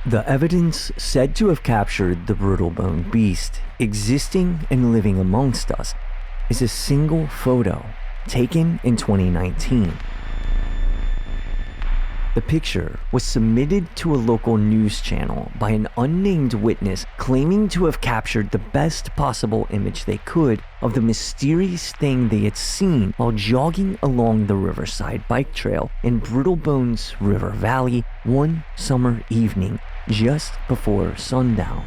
The evidence said to have captured the Brittlebone Beast existing and living amongst us is a single photo taken in 2019. The picture was submitted to a local news channel by an unnamed witness claiming to have captured the best possible image they could of the mysterious thing they had seen while jogging along the Riverside bike trail in Brittlebone's River Valley one summer evening just before sundown.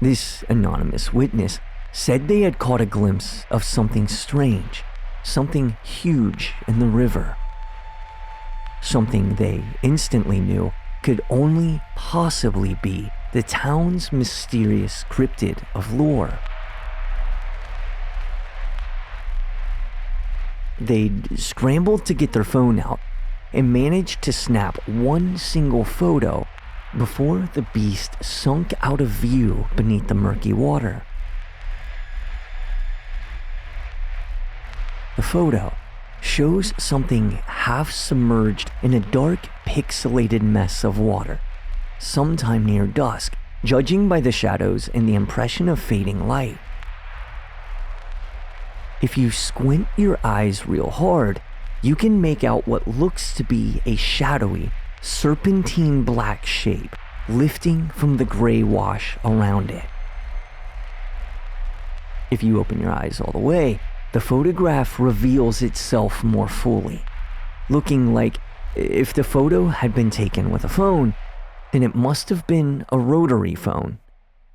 This anonymous witness said they had caught a glimpse of something strange, something huge in the river. Something they instantly knew could only possibly be the town's mysterious cryptid of lore. They'd scrambled to get their phone out and managed to snap one single photo before the beast sunk out of view beneath the murky water. The photo shows something half submerged in a dark, pixelated mess of water, sometime near dusk, judging by the shadows and the impression of fading light. If you squint your eyes real hard, you can make out what looks to be a shadowy, serpentine black shape lifting from the gray wash around it. If you open your eyes all the way, the photograph reveals itself more fully, looking like if the photo had been taken with a phone, then it must have been a rotary phone,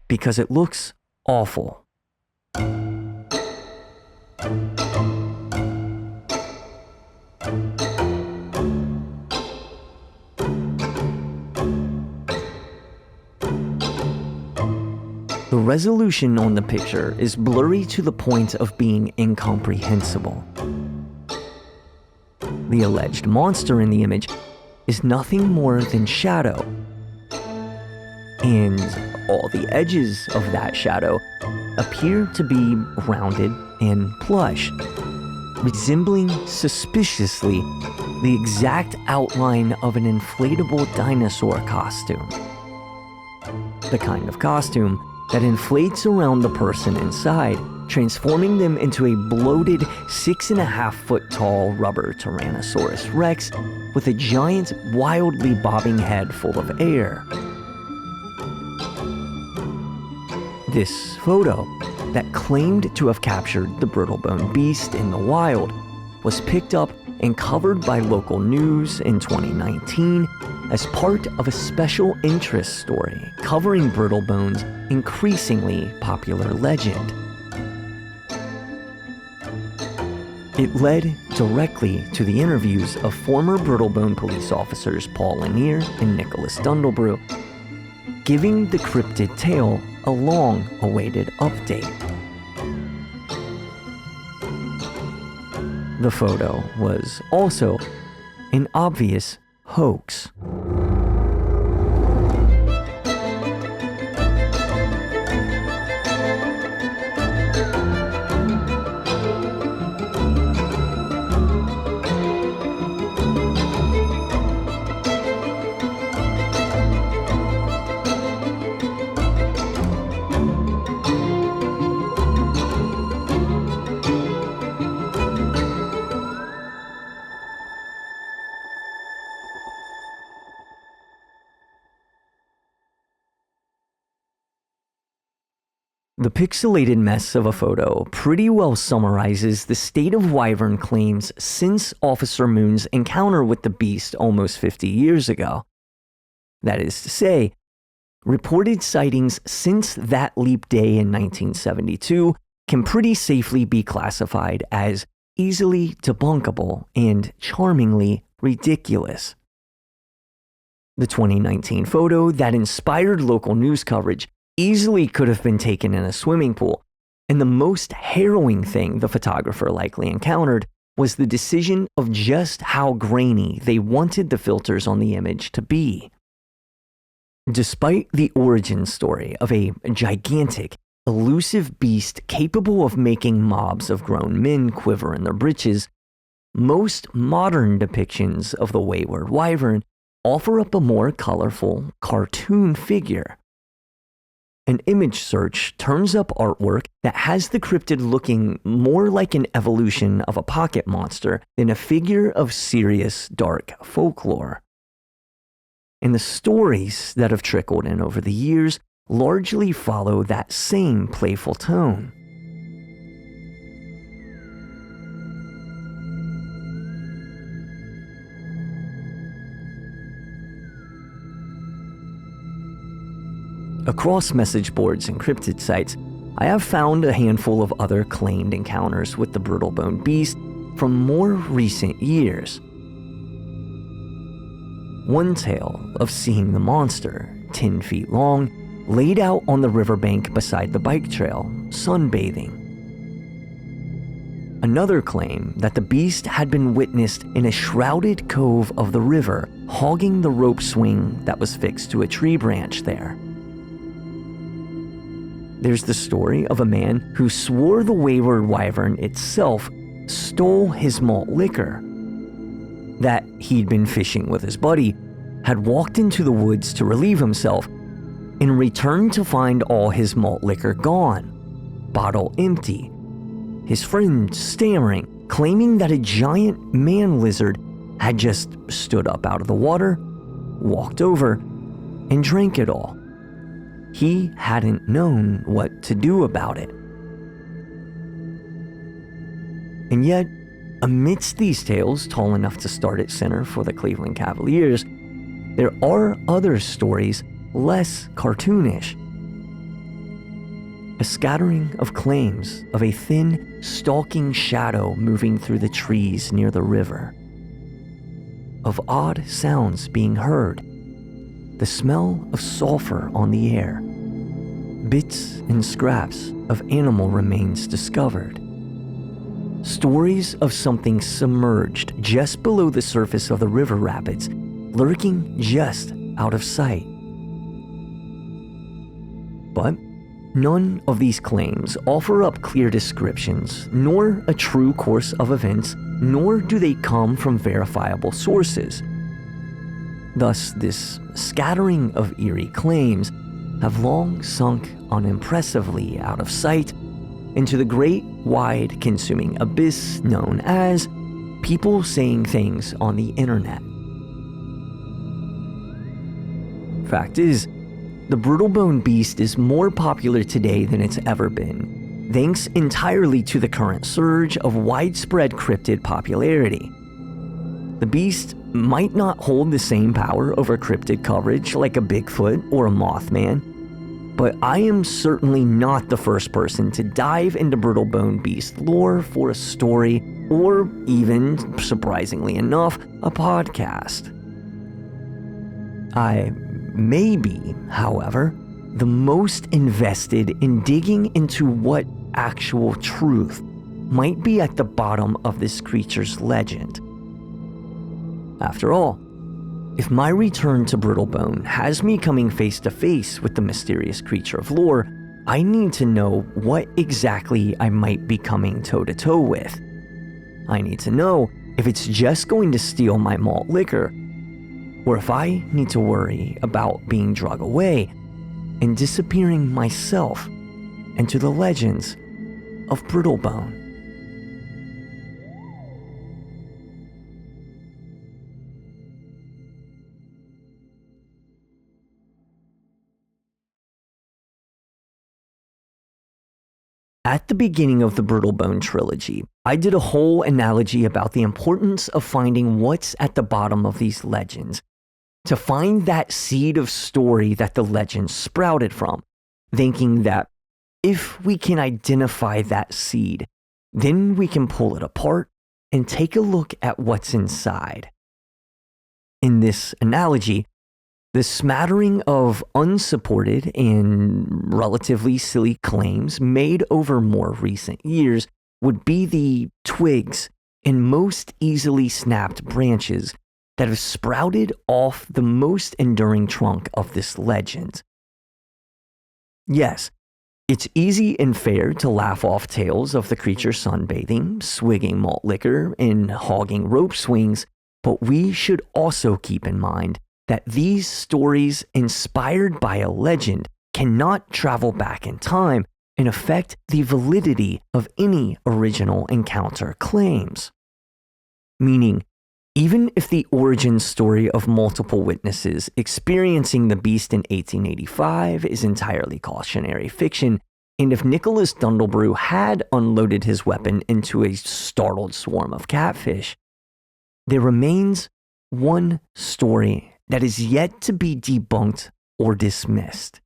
because it looks awful. The resolution on the picture is blurry to the point of being incomprehensible. The alleged monster in the image is nothing more than shadow, and all the edges of that shadow appear to be rounded and plush, resembling suspiciously the exact outline of an inflatable dinosaur costume. The kind of costume that inflates around the person inside, transforming them into a bloated 6.5-foot tall rubber Tyrannosaurus Rex with a giant, wildly bobbing head full of air. This photo, that claimed to have captured the Brittlebone Beast in the wild, was picked up and covered by local news in 2019 as part of a special interest story covering Brittlebone's increasingly popular legend. It led directly to the interviews of former Brittlebone police officers Paul Lanier and Nicholas Dundlebrew, giving the cryptid tale a long-awaited update. The photo was also an obvious hoax. The pixelated mess of a photo pretty well summarizes the state of Wyvern claims since Officer Moon's encounter with the beast almost 50 years ago. That is to say, reported sightings since that leap day in 1972 can pretty safely be classified as easily debunkable and charmingly ridiculous. The 2019 photo that inspired local news coverage easily could have been taken in a swimming pool, and the most harrowing thing the photographer likely encountered was the decision of just how grainy they wanted the filters on the image to be. Despite the origin story of a gigantic, elusive beast capable of making mobs of grown men quiver in their britches, most modern depictions of the wayward wyvern offer up a more colorful cartoon figure. An image search turns up artwork that has the cryptid looking more like an evolution of a pocket monster than a figure of serious dark folklore. And the stories that have trickled in over the years largely follow that same playful tone. Across message boards and cryptid sites, I have found a handful of other claimed encounters with the Brittlebone Beast from more recent years. One tale of seeing the monster, 10 feet long, laid out on the riverbank beside the bike trail, sunbathing. Another claim that the beast had been witnessed in a shrouded cove of the river, hogging the rope swing that was fixed to a tree branch there. There's the story of a man who swore the wayward wyvern itself stole his malt liquor. That he'd been fishing with his buddy, had walked into the woods to relieve himself, and returned to find all his malt liquor gone, bottle empty. His friend stammering, claiming that a giant man lizard had just stood up out of the water, walked over, and drank it all. He hadn't known what to do about it. And yet, amidst these tales tall enough to start at center for the Cleveland Cavaliers, there are other stories less cartoonish. A scattering of claims of a thin, stalking shadow moving through the trees near the river. Of odd sounds being heard. The smell of sulfur on the air. Bits and scraps of animal remains discovered. Stories of something submerged just below the surface of the river rapids, lurking just out of sight. But none of these claims offer up clear descriptions, nor a true course of events, nor do they come from verifiable sources. Thus, this scattering of eerie claims have long sunk unimpressively out of sight into the great, wide, consuming abyss known as people saying things on the internet. Fact is, the Brittlebone Beast is more popular today than it's ever been, thanks entirely to the current surge of widespread cryptid popularity. The beast might not hold the same power over cryptid coverage like a Bigfoot or a Mothman, but I am certainly not the first person to dive into Brittlebone Beast lore for a story or even, surprisingly enough, a podcast. I may be, however, the most invested in digging into what actual truth might be at the bottom of this creature's legend. After all, if my return to Brittlebone has me coming face to face with the mysterious creature of lore, I need to know what exactly I might be coming toe to toe with. I need to know if it's just going to steal my malt liquor, or if I need to worry about being drug away and disappearing myself into the legends of Brittlebone. At the beginning of the Brittlebone Trilogy, I did a whole analogy about the importance of finding what's at the bottom of these legends, to find that seed of story that the legend sprouted from, thinking that if we can identify that seed, then we can pull it apart and take a look at what's inside. In this analogy, the smattering of unsupported and relatively silly claims made over more recent years would be the twigs and most easily snapped branches that have sprouted off the most enduring trunk of this legend. Yes, It's easy and fair to laugh off tales of the creature sunbathing, swigging malt liquor, and hogging rope swings, but we should also keep in mind that these stories, inspired by a legend, cannot travel back in time and affect the validity of any original encounter claims. Meaning, even if the origin story of multiple witnesses experiencing the beast in 1885 is entirely cautionary fiction, and if Nicholas Dundelbrew had unloaded his weapon into a startled swarm of catfish, there remains one story that is yet to be debunked or dismissed.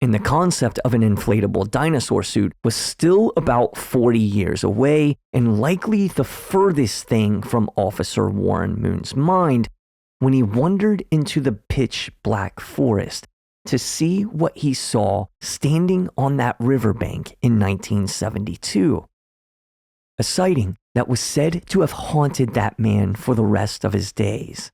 And the concept of an inflatable dinosaur suit was still about 40 years away and likely the furthest thing from Officer Warren Moon's mind when he wandered into the pitch black forest to see what he saw standing on that riverbank in 1972. A sighting that was said to have haunted that man for the rest of his days.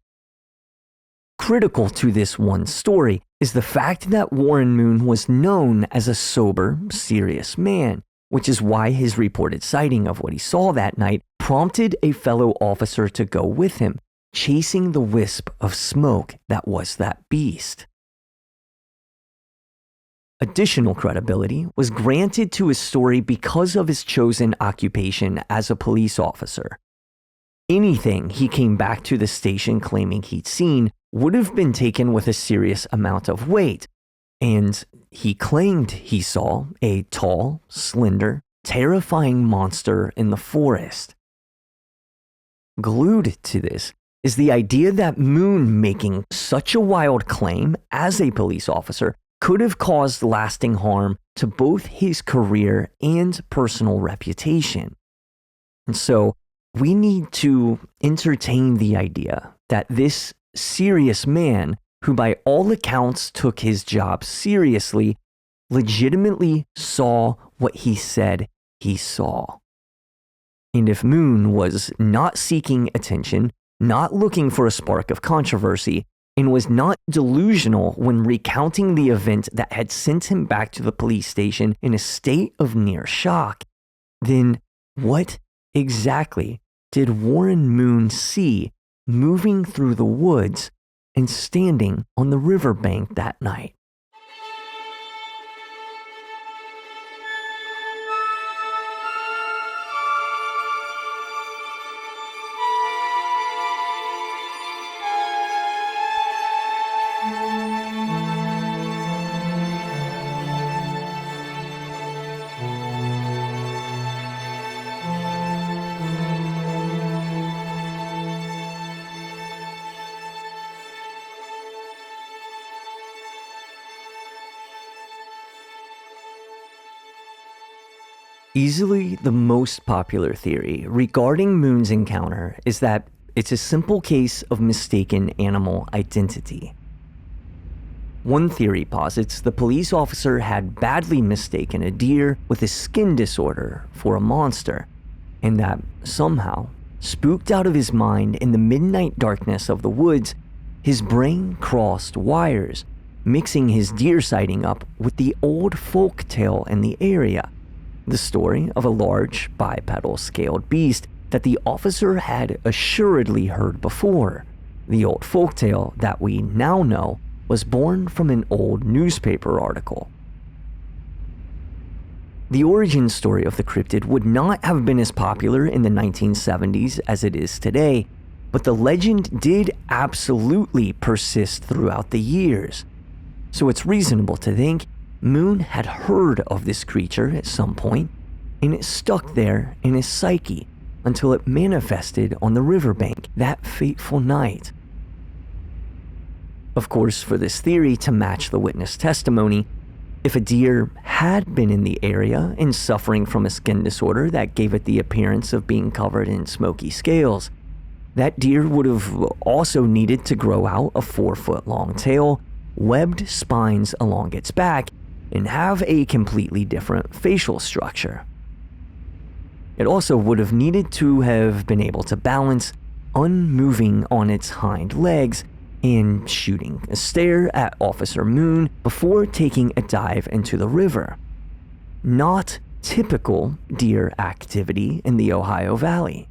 Critical to this one story is the fact that Warren Moon was known as a sober, serious man, which is why his reported sighting of what he saw that night prompted a fellow officer to go with him, chasing the wisp of smoke that was that beast. Additional credibility was granted to his story because of his chosen occupation as a police officer. Anything he came back to the station claiming he'd seen would have been taken with a serious amount of weight, and he claimed he saw a tall, slender, terrifying monster in the forest. Glued to this is the idea that Moon making such a wild claim as a police officer could have caused lasting harm to both his career and personal reputation. And so we need to entertain the idea that this serious man, who by all accounts took his job seriously, legitimately saw what he said he saw. And if Moon was not seeking attention, not looking for a spark of controversy, and was not delusional when recounting the event that had sent him back to the police station in a state of near shock, then what exactly did Warren Moon see moving through the woods and standing on the riverbank that night? Easily the most popular theory regarding Moon's encounter is that it's a simple case of mistaken animal identity. One theory posits the police officer had badly mistaken a deer with a skin disorder for a monster, and that somehow, spooked out of his mind in the midnight darkness of the woods, his brain crossed wires, mixing his deer sighting up with the old folk tale in the area. The story of a large, bipedal scaled beast that the officer had assuredly heard before. The old folktale that we now know was born from an old newspaper article. The origin story of the cryptid would not have been as popular in the 1970s as it is today, but the legend did absolutely persist throughout the years. So it's reasonable to think Moon had heard of this creature at some point, and it stuck there in his psyche until it manifested on the riverbank that fateful night. Of course, for this theory to match the witness testimony, if a deer had been in the area and suffering from a skin disorder that gave it the appearance of being covered in smoky scales, that deer would have also needed to grow out a 4-foot-long tail, webbed spines along its back, and have a completely different facial structure. It also would have needed to have been able to balance, unmoving on its hind legs, and shooting a stare at Officer Moon before taking a dive into the river. Not typical deer activity in the Ohio Valley.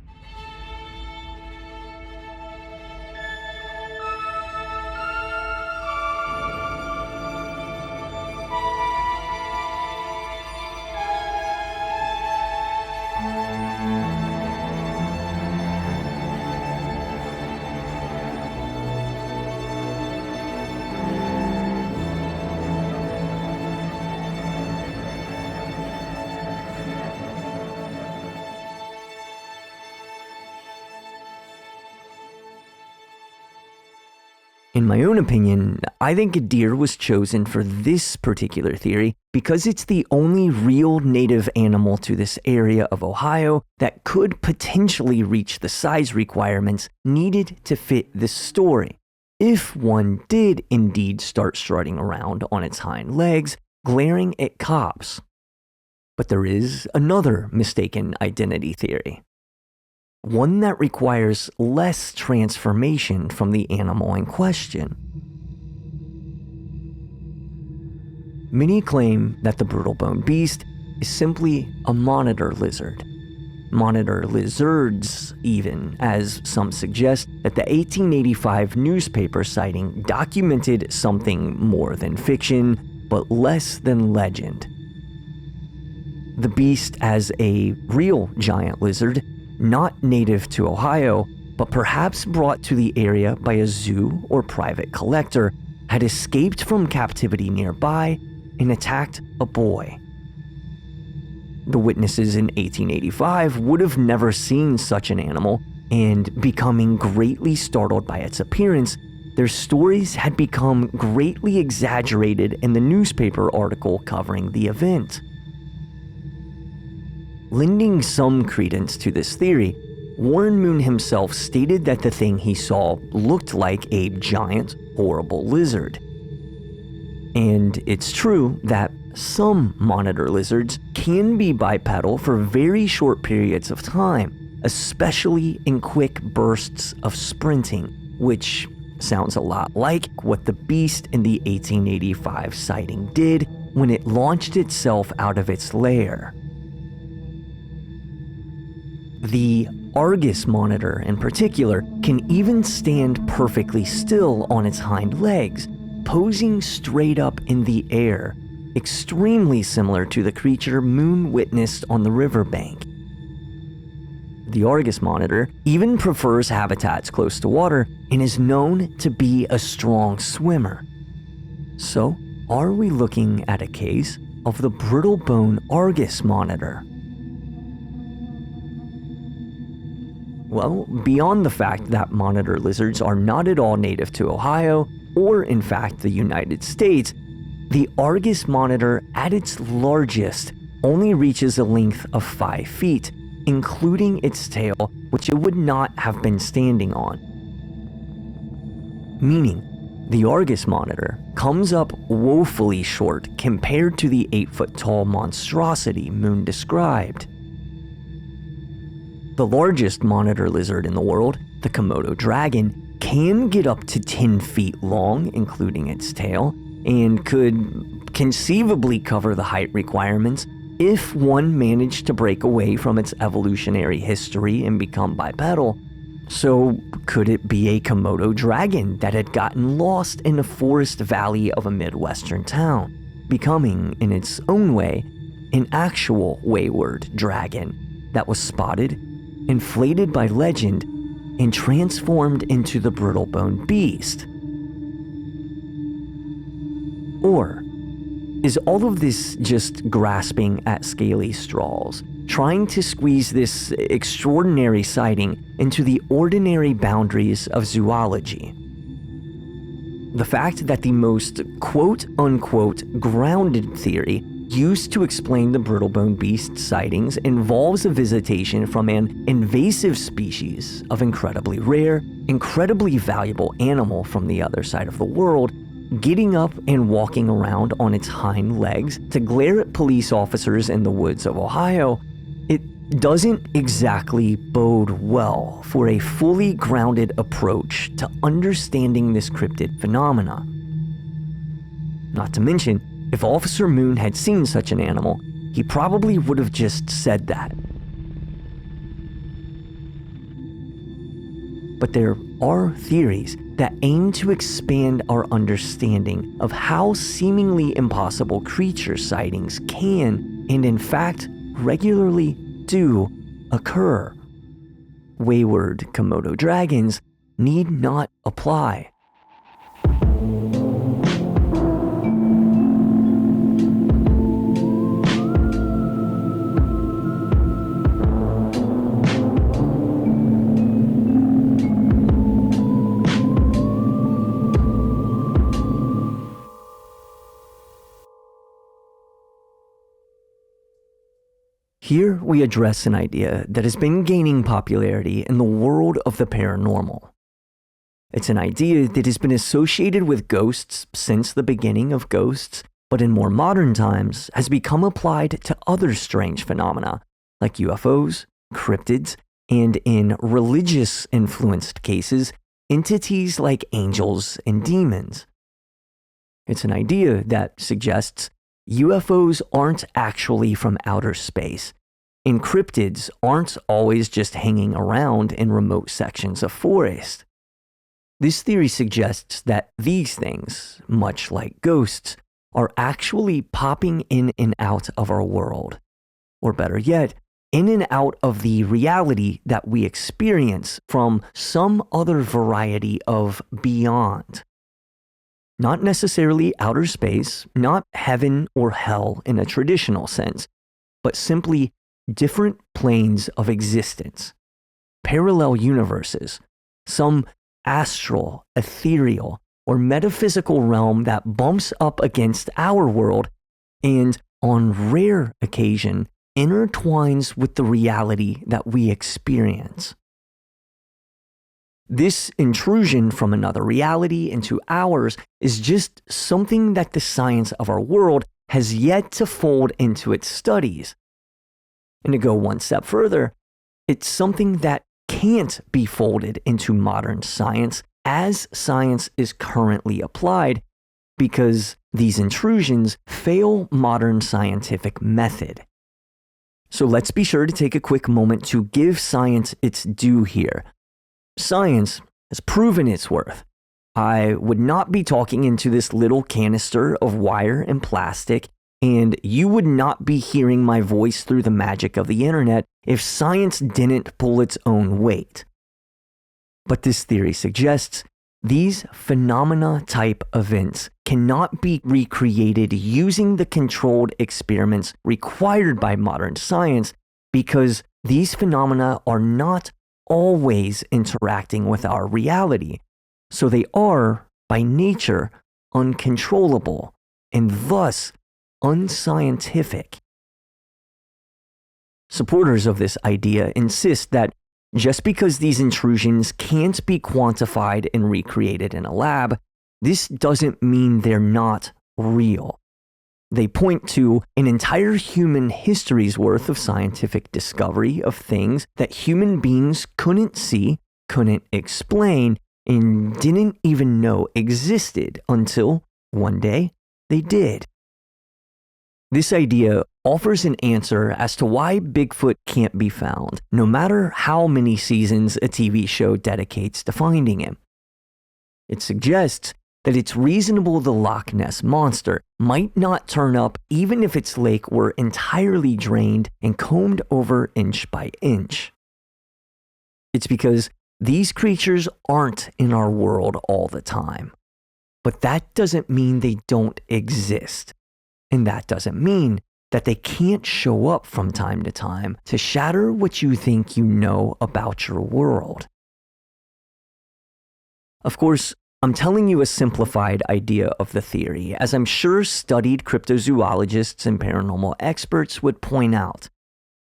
In my own opinion, I think a deer was chosen for this particular theory because it's the only real native animal to this area of Ohio that could potentially reach the size requirements needed to fit this story, if one did indeed start strutting around on its hind legs, glaring at cops. But there is another mistaken identity theory. One that requires less transformation from the animal in question. Many claim that the Brittlebone Beast is simply a monitor lizard. Monitor lizards, even, as some suggest that the 1885 newspaper sighting documented something more than fiction, but less than legend. The beast as a real giant lizard, not native to Ohio, but perhaps brought to the area by a zoo or private collector, had escaped from captivity nearby and attacked a boy. The witnesses in 1885 would have never seen such an animal, and becoming greatly startled by its appearance, their stories had become greatly exaggerated in the newspaper article covering the event. Lending some credence to this theory, Warren Moon himself stated that the thing he saw looked like a giant, horrible lizard. And it's true that some monitor lizards can be bipedal for very short periods of time, especially in quick bursts of sprinting, which sounds a lot like what the beast in the 1885 sighting did when it launched itself out of its lair. The Argus monitor, in particular, can even stand perfectly still on its hind legs, posing straight up in the air, extremely similar to the creature Moon witnessed on the riverbank. The Argus monitor even prefers habitats close to water and is known to be a strong swimmer. So, are we looking at a case of the Brittlebone Argus monitor? Well, beyond the fact that monitor lizards are not at all native to Ohio, or in fact the United States, the Argus monitor at its largest only reaches a length of 5 feet, including its tail, which it would not have been standing on. Meaning, the Argus monitor comes up woefully short compared to the 8-foot-tall monstrosity Moon described. The largest monitor lizard in the world, the Komodo dragon, can get up to 10 feet long, including its tail, and could conceivably cover the height requirements if one managed to break away from its evolutionary history and become bipedal. So, could it be a Komodo dragon that had gotten lost in a forest valley of a Midwestern town, becoming, in its own way, an actual wayward dragon that was spotted, inflated by legend, and transformed into the Brittlebone Beast? Or is all of this just grasping at scaly straws, trying to squeeze this extraordinary sighting into the ordinary boundaries of zoology? The fact that the most quote-unquote grounded theory used to explain the Brittlebone Beast sightings involves a visitation from an invasive species of incredibly rare, incredibly valuable animal from the other side of the world, getting up and walking around on its hind legs to glare at police officers in the woods of Ohio, it doesn't exactly bode well for a fully grounded approach to understanding this cryptid phenomena. Not to mention, if Officer Moon had seen such an animal, he probably would have just said that. But there are theories that aim to expand our understanding of how seemingly impossible creature sightings can, and in fact, regularly do occur. Wayward Komodo dragons need not apply. Here we address an idea that has been gaining popularity in the world of the paranormal. It's an idea that has been associated with ghosts since the beginning of ghosts, but in more modern times has become applied to other strange phenomena like UFOs, cryptids, and in religious-influenced cases, entities like angels and demons. It's an idea that suggests UFOs aren't actually from outer space, and cryptids aren't always just hanging around in remote sections of forest. This theory suggests that these things, much like ghosts, are actually popping in and out of our world, or better yet, in and out of the reality that we experience from some other variety of beyond. Not necessarily outer space, not heaven or hell in a traditional sense, but simply different planes of existence, parallel universes, some astral, ethereal, or metaphysical realm that bumps up against our world and, on rare occasion, intertwines with the reality that we experience. This intrusion from another reality into ours is just something that the science of our world has yet to fold into its studies. And to go one step further, it's something that can't be folded into modern science as science is currently applied because these intrusions fail modern scientific method. So let's be sure to take a quick moment to give science its due here. Science has proven its worth. I would not be talking into this little canister of wire and plastic, and you would not be hearing my voice through the magic of the internet if science didn't pull its own weight. But this theory suggests these phenomena-type events cannot be recreated using the controlled experiments required by modern science because these phenomena are not always interacting with our reality, so they are, by nature, uncontrollable and thus unscientific. Supporters of this idea insist that just because these intrusions can't be quantified and recreated in a lab, this doesn't mean they're not real. They point to an entire human history's worth of scientific discovery of things that human beings couldn't see, couldn't explain, and didn't even know existed until one day they did. This idea offers an answer as to why Bigfoot can't be found, no matter how many seasons a TV show dedicates to finding him. It suggests that it's reasonable the Loch Ness Monster might not turn up even if its lake were entirely drained and combed over inch by inch. It's because these creatures aren't in our world all the time. But that doesn't mean they don't exist. And that doesn't mean that they can't show up from time to time to shatter what you think you know about your world. Of course, I'm telling you a simplified idea of the theory, as I'm sure studied cryptozoologists and paranormal experts would point out,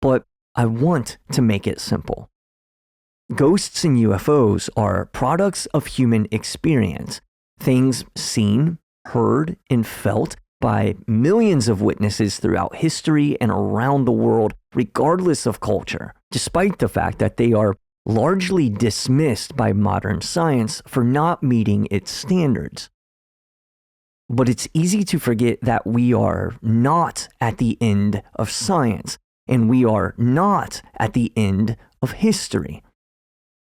but I want to make it simple. Ghosts and UFOs are products of human experience, things seen, heard, and felt by millions of witnesses throughout history and around the world, regardless of culture, despite the fact that they are largely dismissed by modern science for not meeting its standards. But it's easy to forget that we are not at the end of science, and we are not at the end of history.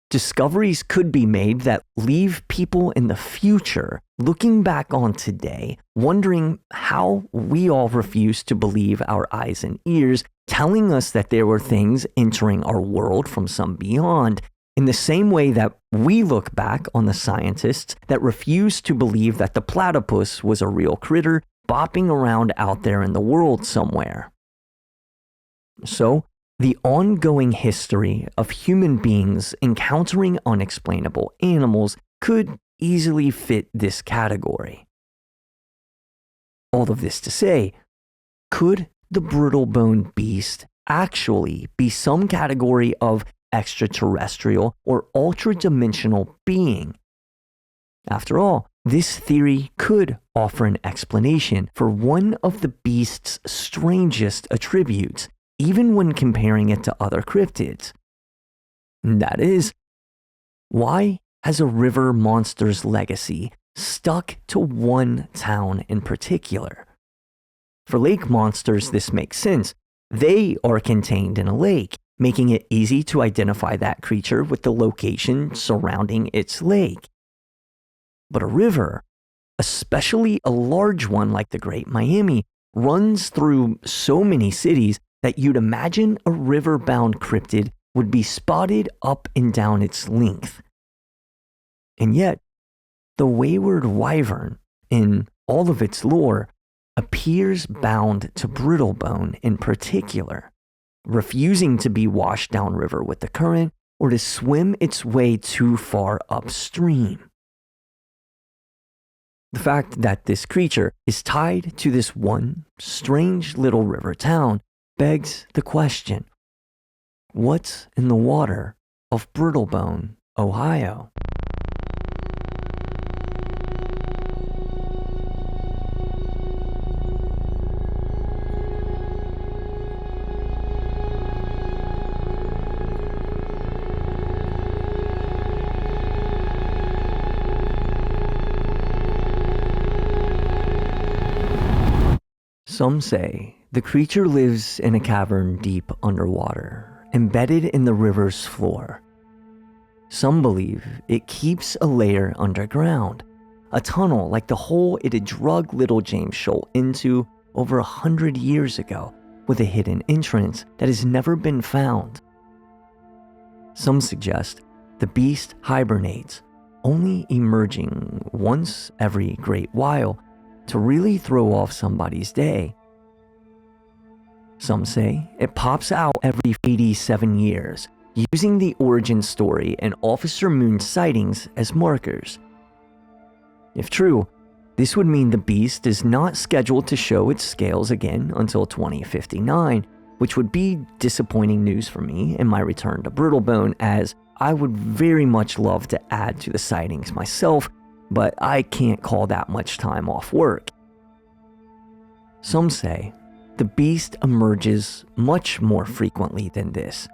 Discoveries could be made that leave people in the future looking back on today, wondering how we all refuse to believe our eyes and ears, telling us that there were things entering our world from some beyond, in the same way that we look back on the scientists that refused to believe that the platypus was a real critter bopping around out there in the world somewhere. So, the ongoing history of human beings encountering unexplainable animals could easily fit this category. All of this to say, could the Brittlebone Beast actually be some category of extraterrestrial or ultra-dimensional being? After all, this theory could offer an explanation for one of the beast's strangest attributes, even when comparing it to other cryptids. That is, why has a river monster's legacy stuck to one town in particular? For lake monsters, this makes sense. They are contained in a lake, making it easy to identify that creature with the location surrounding its lake. But a river, especially a large one like the Great Miami, runs through so many cities that you'd imagine a river-bound cryptid would be spotted up and down its length. And yet, the wayward wyvern, in all of its lore, appears bound to Brittlebone in particular, refusing to be washed downriver with the current or to swim its way too far upstream. The fact that this creature is tied to this one strange little river town begs the question, what's in the water of Brittlebone, Ohio? Some say the creature lives in a cavern deep underwater, embedded in the river's floor. Some believe it keeps a layer underground, a tunnel like the hole it had drugged little James Scholl into over 100 years ago, with a hidden entrance that has never been found. Some suggest the beast hibernates, only emerging once every great while to really throw off somebody's day. Some say it pops out every 87 years, using the origin story and Officer Moon's sightings as markers. If true, this would mean the beast is not scheduled to show its scales again until 2059, which would be disappointing news for me in my return to Brittlebone, as I would very much love to add to the sightings myself, but I can't call that much time off work. Some say the beast emerges much more frequently than this,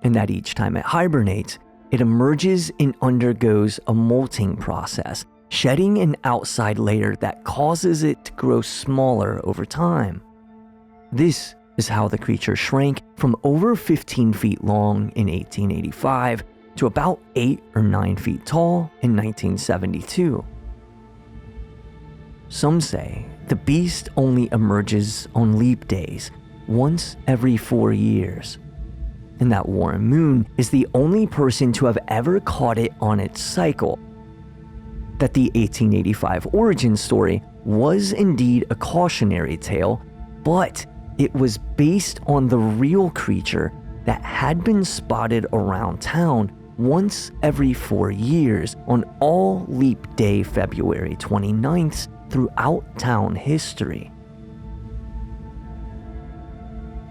and that each time it hibernates, it emerges and undergoes a molting process, shedding an outside layer that causes it to grow smaller over time. This is how the creature shrank from over 15 feet long in 1885 to about 8 or 9 feet tall in 1972. Some say the beast only emerges on leap days, once every 4 years, and that Warren Moon is the only person to have ever caught it on its cycle. That the 1885 origin story was indeed a cautionary tale, but it was based on the real creature that had been spotted around town once every 4 years on all leap day February 29th throughout town history.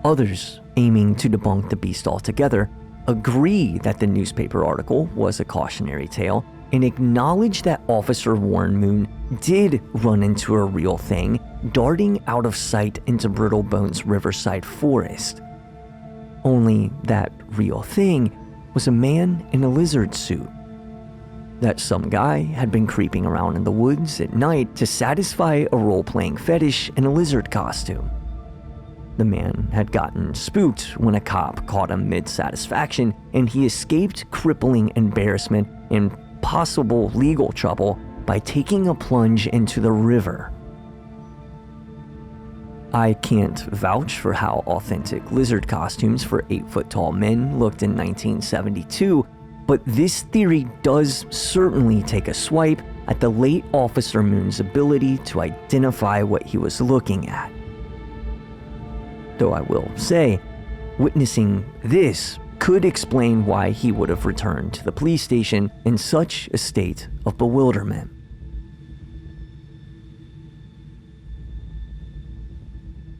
Others, aiming to debunk the beast altogether, agree that the newspaper article was a cautionary tale, and acknowledged that Officer Warren Moon did run into a real thing, darting out of sight into Brittlebone's riverside forest. Only that real thing was a man in a lizard suit. That some guy had been creeping around in the woods at night to satisfy a role-playing fetish in a lizard costume. The man had gotten spooked when a cop caught him mid-satisfaction, and he escaped crippling embarrassment and possible legal trouble by taking a plunge into the river. I can't vouch for how authentic lizard costumes for 8-foot-tall men looked in 1972, but this theory does certainly take a swipe at the late Officer Moon's ability to identify what he was looking at. Though I will say, witnessing this could explain why he would have returned to the police station in such a state of bewilderment.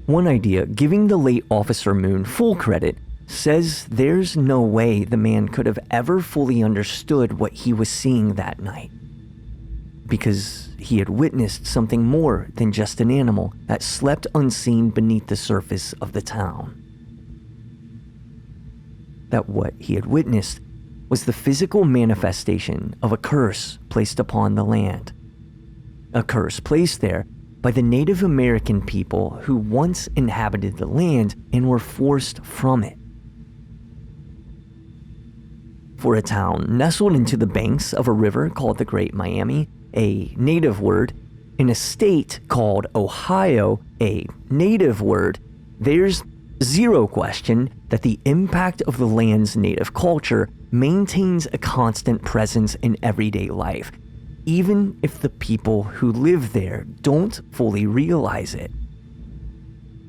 One idea, giving the late Officer Moon full credit, says there's no way the man could have ever fully understood what he was seeing that night, because he had witnessed something more than just an animal that slept unseen beneath the surface of the town. That what he had witnessed was the physical manifestation of a curse placed upon the land. A curse placed there by the Native American people who once inhabited the land and were forced from it. For a town nestled into the banks of a river called the Great Miami, a native word, in a state called Ohio, a native word, there's zero question that the impact of the land's native culture maintains a constant presence in everyday life, even if the people who live there don't fully realize it.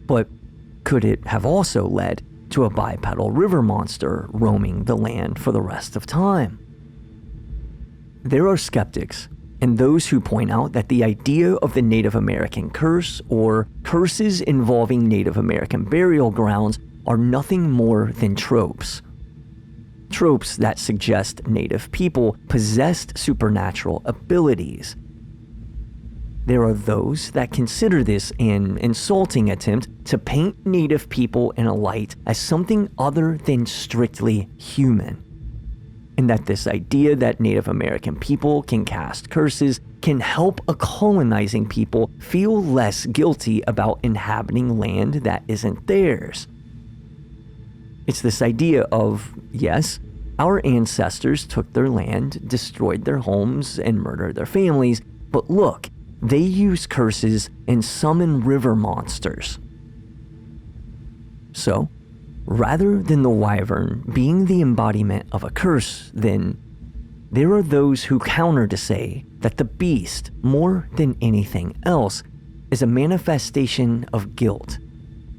But could it have also led to a bipedal river monster roaming the land for the rest of time? There are skeptics and those who point out that the idea of the Native American curse or curses involving Native American burial grounds are nothing more than tropes. Tropes that suggest Native people possessed supernatural abilities. There are those that consider this an insulting attempt to paint Native people in a light as something other than strictly human, and that this idea that Native American people can cast curses can help a colonizing people feel less guilty about inhabiting land that isn't theirs. It's this idea of, yes, our ancestors took their land, destroyed their homes, and murdered their families, but look, they use curses and summon river monsters. So, rather than the wyvern being the embodiment of a curse, then there are those who counter to say that the beast, more than anything else, is a manifestation of guilt,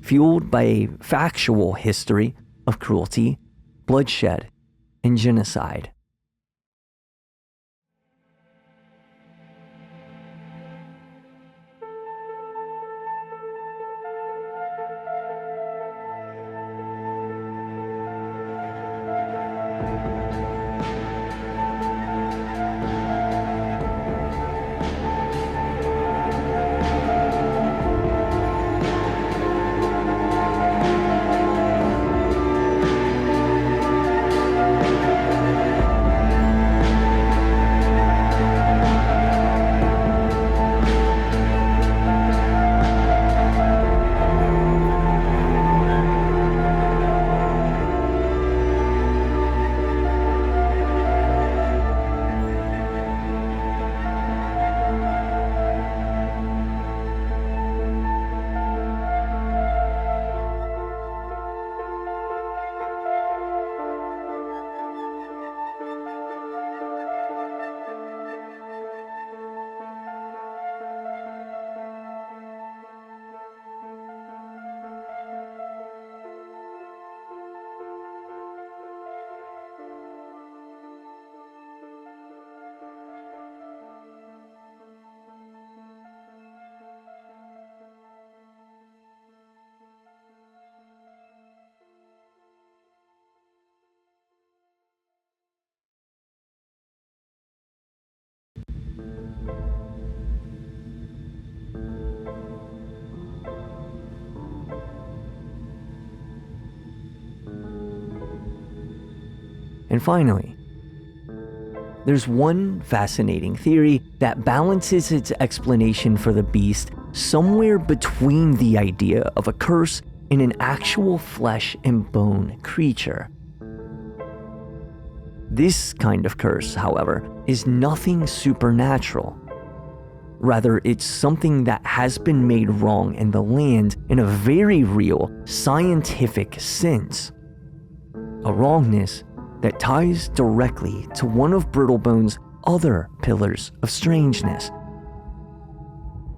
fueled by a factual history of cruelty, bloodshed, and genocide. And finally, there's one fascinating theory that balances its explanation for the beast somewhere between the idea of a curse and an actual flesh and bone creature. This kind of curse, however, is nothing supernatural. Rather, it's something that has been made wrong in the land in a very real, scientific sense. A wrongness that ties directly to one of Brittlebone's other pillars of strangeness,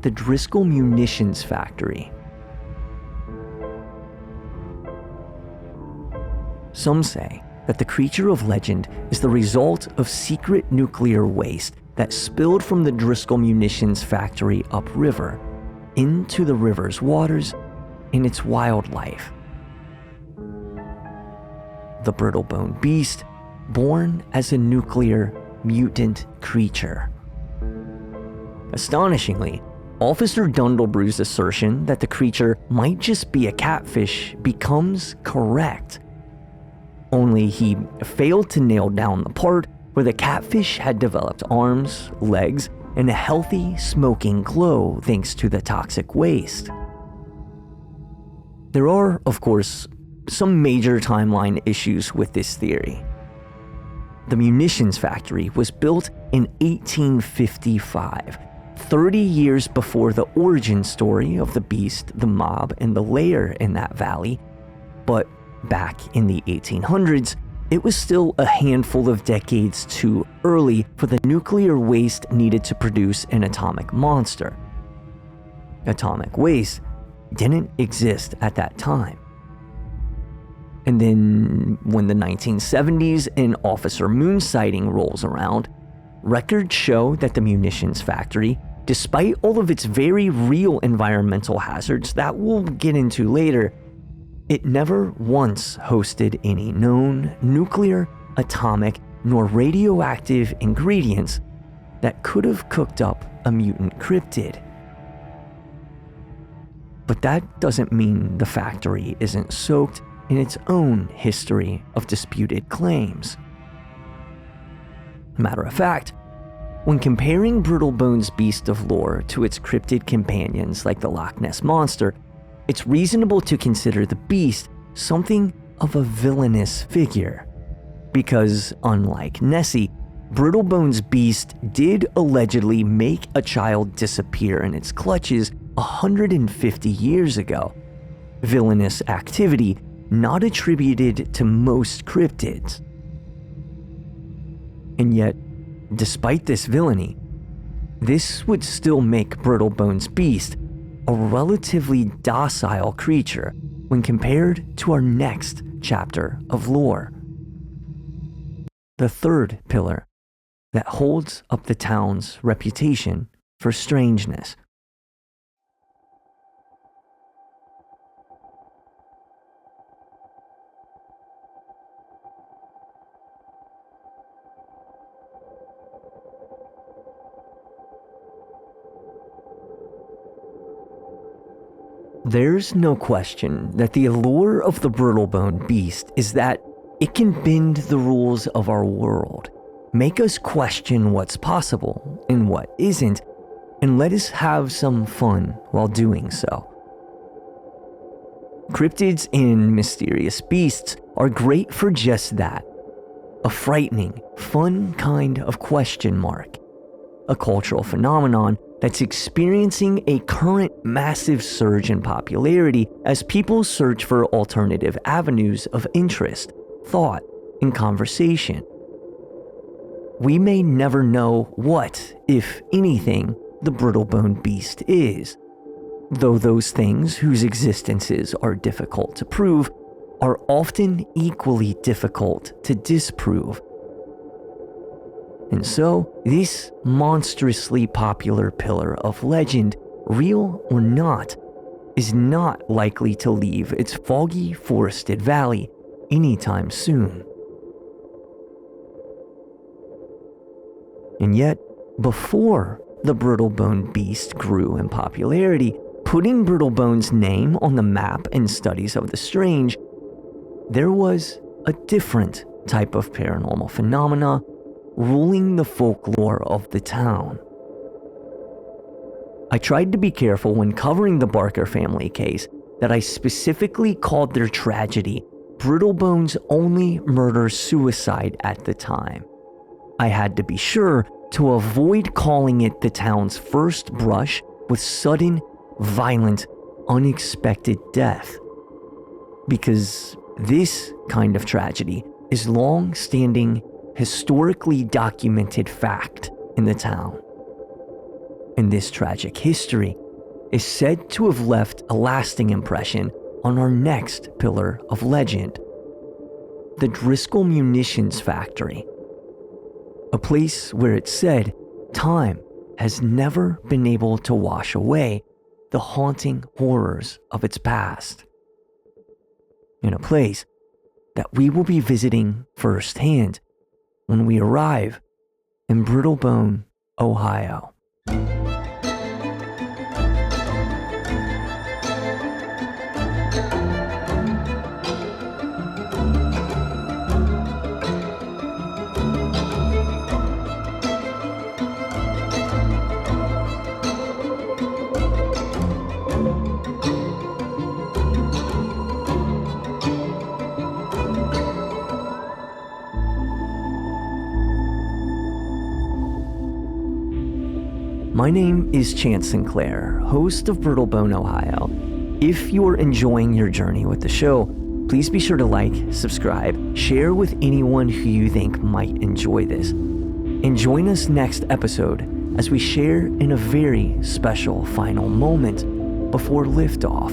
the Driscoll Munitions Factory. Some say that the creature of legend is the result of secret nuclear waste that spilled from the Driscoll Munitions Factory upriver into the river's waters and its wildlife. The Brittlebone Beast, born as a nuclear mutant creature. Astonishingly, Officer Dundlebrew's assertion that the creature might just be a catfish becomes correct. Only he failed to nail down the part where the catfish had developed arms, legs, and a healthy smoking glow thanks to the toxic waste. There are, of course, some major timeline issues with this theory. The munitions factory was built in 1855, 30 years before the origin story of the beast, the mob, and the lair in that valley. But back in the 1800s, it was still a handful of decades too early for the nuclear waste needed to produce an atomic monster. Atomic waste didn't exist at that time. And then when the 1970s and Officer Moon sighting rolls around, records show that the munitions factory, despite all of its very real environmental hazards that we'll get into later, it never once hosted any known nuclear, atomic, nor radioactive ingredients that could have cooked up a mutant cryptid. But that doesn't mean the factory isn't soaked in its own history of disputed claims. Matter of fact, when comparing Brittlebone's beast of lore to its cryptid companions like the Loch Ness Monster, it's reasonable to consider the beast something of a villainous figure. Because, unlike Nessie, Brittlebone's beast did allegedly make a child disappear in its clutches 150 years ago. Villainous activity not attributed to most cryptids. And yet, despite this villainy, this would still make Brittlebone's beast a relatively docile creature when compared to our next chapter of lore. The third pillar that holds up the town's reputation for strangeness. There's no question that the allure of the Brittlebone Beast is that it can bend the rules of our world, make us question what's possible and what isn't, and let us have some fun while doing so. Cryptids and mysterious beasts are great for just that, a frightening, fun kind of question mark, a cultural phenomenon that's experiencing a current massive surge in popularity as people search for alternative avenues of interest, thought, and conversation. We may never know what, if anything, the Brittlebone Beast is, though those things whose existences are difficult to prove are often equally difficult to disprove. And so, this monstrously popular pillar of legend, real or not, is not likely to leave its foggy forested valley anytime soon. And yet, before the Brittlebone Beast grew in popularity, putting Brittlebone's name on the map and studies of the strange, there was a different type of paranormal phenomena ruling the folklore of the town. I tried to be careful when covering the Barker family case that I specifically called their tragedy Brittlebone's only murder-suicide at the time. I had to be sure to avoid calling it the town's first brush with sudden, violent, unexpected death. Because this kind of tragedy is long-standing, historically documented fact in the town. And this tragic history is said to have left a lasting impression on our next pillar of legend, the Driscoll Munitions Factory, a place where it's said time has never been able to wash away the haunting horrors of its past. In a place that we will be visiting firsthand when we arrive in Brittlebone, Ohio. My name is Chance Sinclair, host of Brittlebone, Ohio. If you're enjoying your journey with the show, please be sure to like, subscribe, share with anyone who you think might enjoy this. And join us next episode as we share in a very special final moment before liftoff.